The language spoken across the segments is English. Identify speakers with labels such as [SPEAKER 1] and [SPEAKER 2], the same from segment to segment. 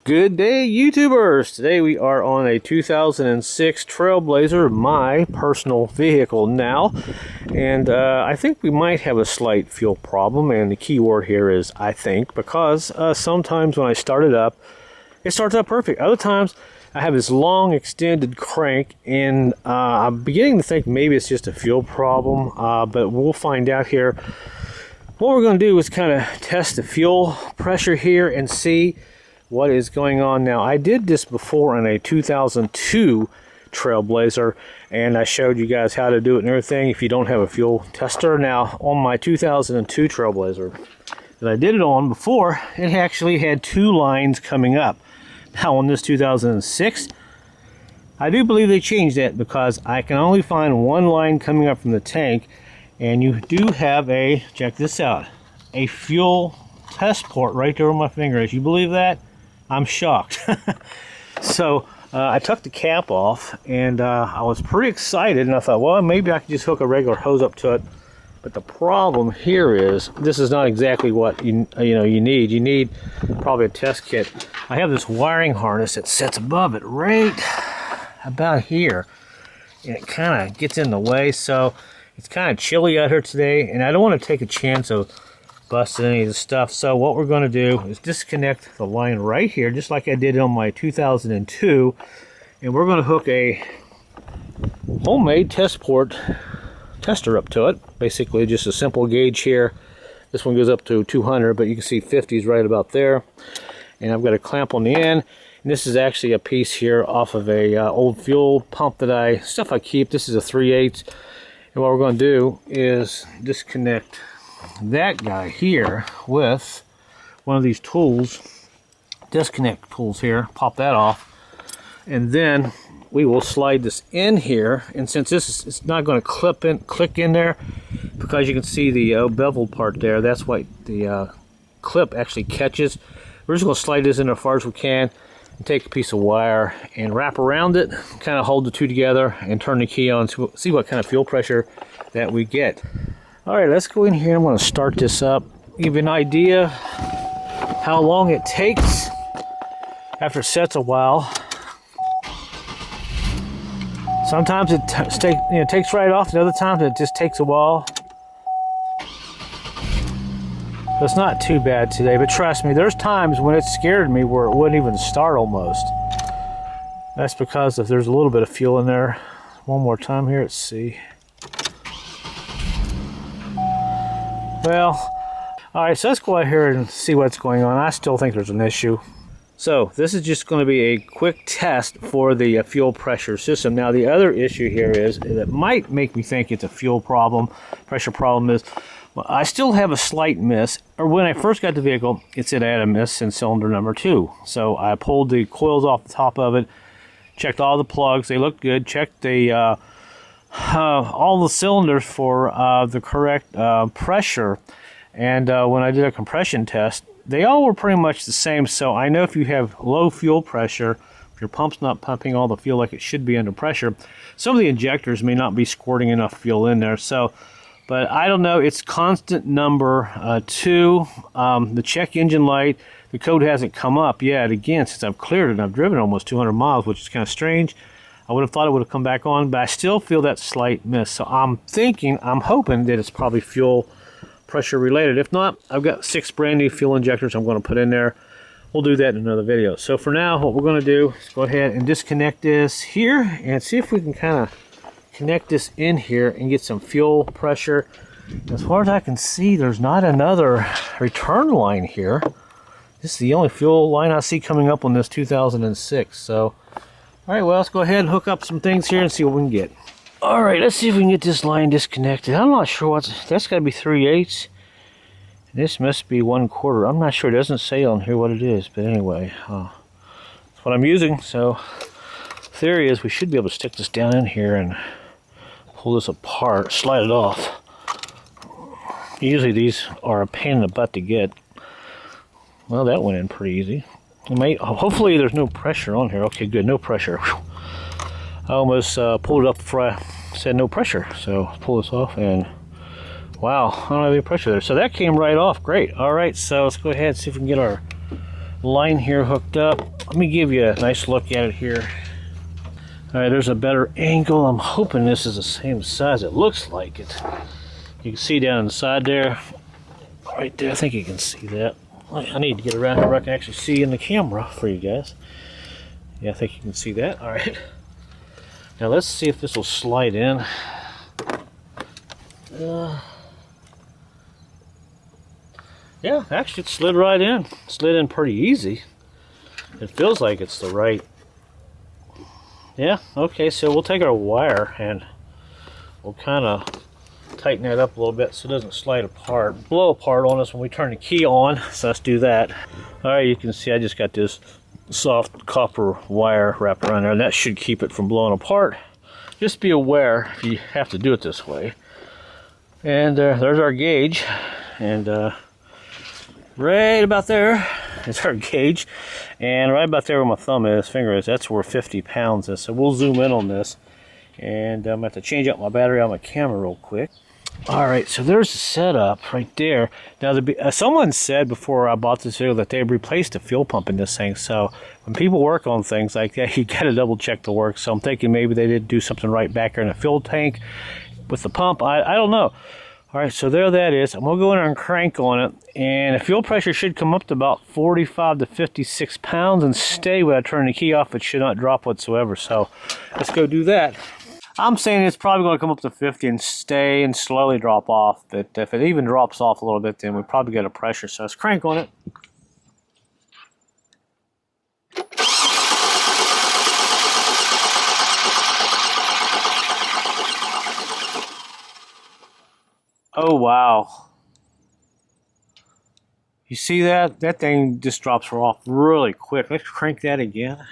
[SPEAKER 1] Good day, YouTubers! Today we are on a 2006 Trailblazer, my personal vehicle now, and I think we might have a slight fuel problem, and the key word here is I think, because sometimes when I start it up, it starts up perfect. Other times I have this long extended crank, and I'm beginning to think maybe it's just a fuel problem, but we'll find out here. What we're going to do is kind of test the fuel pressure here and see what is going on now. I did this before in a 2002 Trailblazer, and I showed you guys how to do it and everything if you don't have a fuel tester. Now, on my 2002 Trailblazer that I did it on before, it actually had two lines coming up. Now, on this 2006, I do believe they changed that because I can only find one line coming up from the tank, and you do have a, check this out, a fuel test port right there on my finger. If you believe that, I'm shocked. So I took the cap off, and I was pretty excited, and I thought, well, maybe I could just hook a regular hose up to it. But the problem here is this is not exactly what you need. You need probably a test kit. I have this wiring harness that sits above it right about here, and it kind of gets in the way. So it's kind of chilly out here today, and I don't want to take a chance of busting any of the stuff. So what we're going to do is disconnect the line right here, just like I did on my 2002, and we're going to hook a homemade tester up to it. Basically just a simple gauge here. This one goes up to 200, but you can see 50 is right about there. And I've got a clamp on the end, and this is actually a piece here off of a old fuel pump that I keep. This is a 3/8, and what we're going to do is disconnect that guy here with one of these tools, disconnect tools here, pop that off, and then we will slide this in here. And since this is, it's not going to click in there, because you can see the bevel part there, that's what the clip actually catches. We're just going to slide this in as far as we can and take a piece of wire and wrap around it, kind of hold the two together and turn the key on to see what kind of fuel pressure that we get. Alright, let's go in here. I'm going to start this up, give you an idea how long it takes after it sets a while. Sometimes it takes right off, and other times it just takes a while. So it's not too bad today, but trust me, there's times when it scared me where it wouldn't even start almost. That's because if there's a little bit of fuel in there. One more time here, let's see. Well, alright, so let's go out here and see what's going on. I still think there's an issue. So, this is just going to be a quick test for the fuel pressure system. Now, the other issue here is, that might make me think it's a fuel problem, pressure problem is, well, I still have a slight miss. Or when I first got the vehicle, it said I had a miss in cylinder number 2. So, I pulled the coils off the top of it, checked all the plugs, they looked good, checked the all the cylinders for the correct pressure, and when I did a compression test, they all were pretty much the same. So I know if you have low fuel pressure, if your pump's not pumping all the fuel like it should be under pressure, some of the injectors may not be squirting enough fuel in there. So, but I don't know, it's constant number 2. The check engine light, the code hasn't come up yet again since I've cleared it, and I've driven almost 200 miles, which is kind of strange. I would have thought it would have come back on, but I still feel that slight miss. So I'm hoping that it's probably fuel pressure related. If not, I've got 6 brand new fuel injectors I'm going to put in there. We'll do that in another video. So for now, what we're going to do is go ahead and disconnect this here and see if we can kind of connect this in here and get some fuel pressure. As far as I can see, there's not another return line here. This is the only fuel line I see coming up on this 2006. So alright, well, let's go ahead and hook up some things here and see what we can get. Alright, let's see if we can get this line disconnected. I'm not sure that's got to be 3/8. This must be 1/4. I'm not sure. It doesn't say on here what it is, but anyway, that's what I'm using. So, theory is we should be able to stick this down in here and pull this apart, slide it off. Usually these are a pain in the butt to get. Well, that went in pretty easy. Hopefully there's no pressure on here. Okay, good, no pressure. Whew. I almost pulled it up before I said no pressure. So pull this off, and wow, I don't have any pressure there. So that came right off. Great. All right, so let's go ahead and see if we can get our line here hooked up. Let me give you a nice look at it here. All right, there's a better angle. I'm hoping this is the same size. It looks like it. You can see down inside there, right there. I think you can see that. I need to get around here where I can actually see in the camera for you guys. Yeah, I think you can see that. All right. Now let's see if this will slide in. Yeah, actually it slid right in. Slid in pretty easy. It feels like it's the right. Yeah, okay, so we'll take our wire and we'll kind of tighten that up a little bit so it doesn't slide apart, blow apart on us when we turn the key on. So let's do that. All right, you can see I just got this soft copper wire wrapped around there, and that should keep it from blowing apart. Just be aware if you have to do it this way. And there's our gauge, and right about there is our gauge, and right about there where my thumb is, finger is, that's where 50 pounds is. So we'll zoom in on this, and I'm going to have to change out my battery on my camera real quick. Alright, so there's the setup right there. Now, someone said before I bought this video that they replaced the fuel pump in this thing, so when people work on things like that, you got to double check the work. So I'm thinking maybe they did do something right back there in the fuel tank with the pump. I don't know. Alright, so there that is. I'm going to go in there and crank on it, and the fuel pressure should come up to about 45 to 56 pounds and stay when I turn the key off. It should not drop whatsoever, so let's go do that. I'm saying it's probably going to come up to 50 and stay and slowly drop off, but if it even drops off a little bit, then we probably get a pressure. So let's crank on it. Oh, wow. You see that? That thing just drops off really quick. Let's crank that again.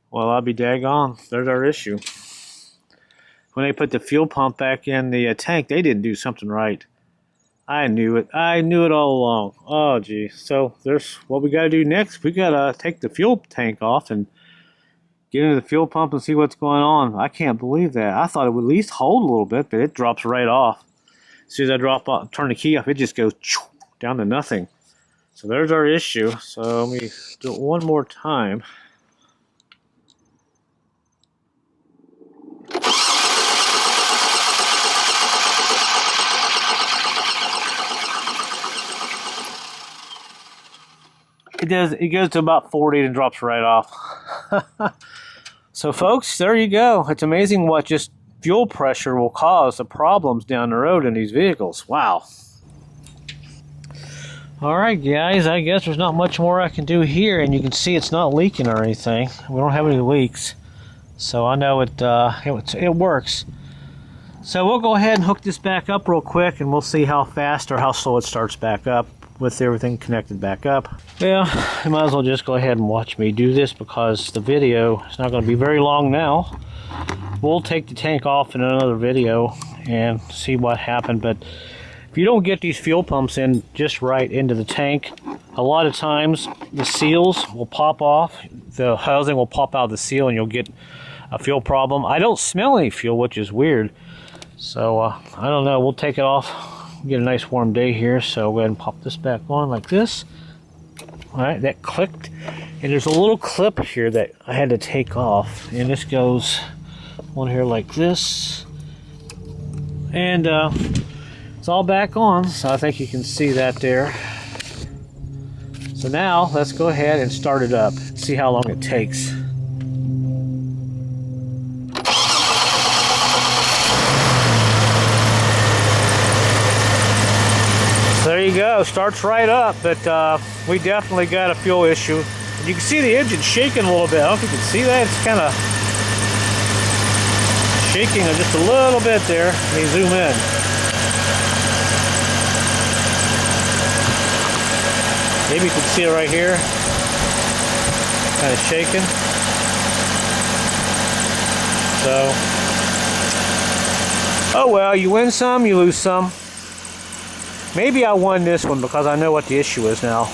[SPEAKER 1] Well, I'll be daggone. There's our issue. When they put the fuel pump back in the tank, they didn't do something right. I knew it. I knew it all along. Oh, gee. So there's what we got to do next. We got to take the fuel tank off and get into the fuel pump and see what's going on. I can't believe that. I thought it would at least hold a little bit, but it drops right off. As soon as I turn the key off, it just goes down to nothing. So there's our issue. So let me do it one more time. It goes to about 40 and drops right off. So folks, there you go. It's amazing what just fuel pressure will cause the problems down the road in these vehicles. Wow. Alright guys, I guess there's not much more I can do here, and you can see it's not leaking or anything. We don't have any leaks. So I know it works. So we'll go ahead and hook this back up real quick, and we'll see how fast or how slow it starts back up with everything connected back up. Yeah, you might as well just go ahead and watch me do this because the video is not going to be very long now. We'll take the tank off in another video and see what happened, but if you don't get these fuel pumps in just right into the tank, a lot of times the seals will pop off, the housing will pop out of the seal, and you'll get a fuel problem. I don't smell any fuel, which is weird, so I don't know. We'll take it off. Get a nice warm day here, so go ahead and pop this back on like this. Alright, that clicked, and there's a little clip here that I had to take off, and this goes on here like this, and it's all back on, so I think you can see that there. So now let's go ahead and start it up, see how long it takes. There you go, starts right up, but we definitely got a fuel issue. And you can see the engine shaking a little bit. I don't know if you can see that. It's kind of shaking just a little bit there. Let me zoom in. Maybe you can see it right here. Kind of shaking. So, oh well, you win some, you lose some. Maybe I won this one because I know what the issue is now.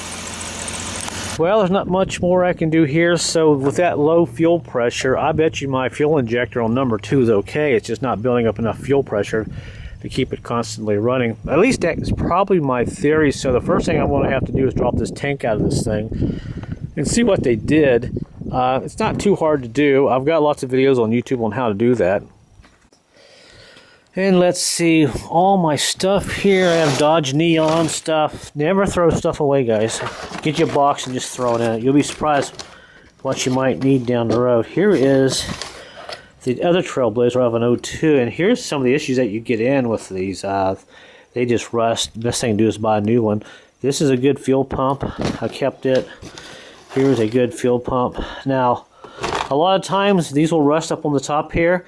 [SPEAKER 1] Well, there's not much more I can do here. So with that low fuel pressure, I bet you my fuel injector on number 2 is okay. It's just not building up enough fuel pressure to keep it constantly running. At least that is probably my theory. So the first thing I'm going to have to do is drop this tank out of this thing and see what they did. It's not too hard to do. I've got lots of videos on YouTube on how to do that. And let's see, all my stuff here. I have Dodge Neon stuff. Never throw stuff away, guys. Get your box and just throw it in. You'll be surprised what you might need down the road. Here is the other Trailblazer. I have an 02, and here's some of the issues that you get in with these. They just rust. Best thing to do is buy a new one. This is a good fuel pump. I kept it. Here's a good fuel pump. Now, a lot of times these will rust up on the top here,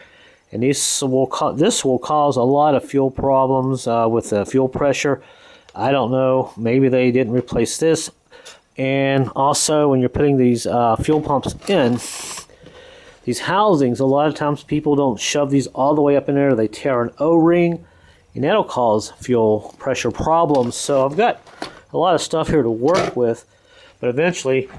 [SPEAKER 1] and this will cause a lot of fuel problems with the fuel pressure. I don't know. Maybe they didn't replace this. And also, when you're putting these fuel pumps in, these housings, a lot of times people don't shove these all the way up in there. They tear an O-ring, and that'll cause fuel pressure problems. So I've got a lot of stuff here to work with, but eventually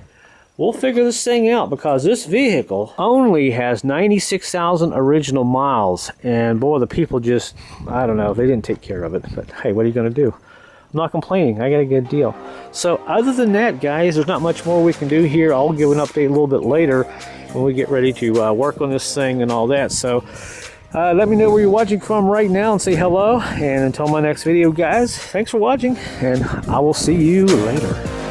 [SPEAKER 1] we'll figure this thing out, because this vehicle only has 96,000 original miles, and boy, the people just, I don't know, they didn't take care of it. But hey, what are you going to do? I'm not complaining. I got a good deal. So other than that, guys, there's not much more we can do here. I'll give an update a little bit later when we get ready to work on this thing and all that. So let me know where you're watching from right now and say hello. And until my next video, guys, thanks for watching, and I will see you later.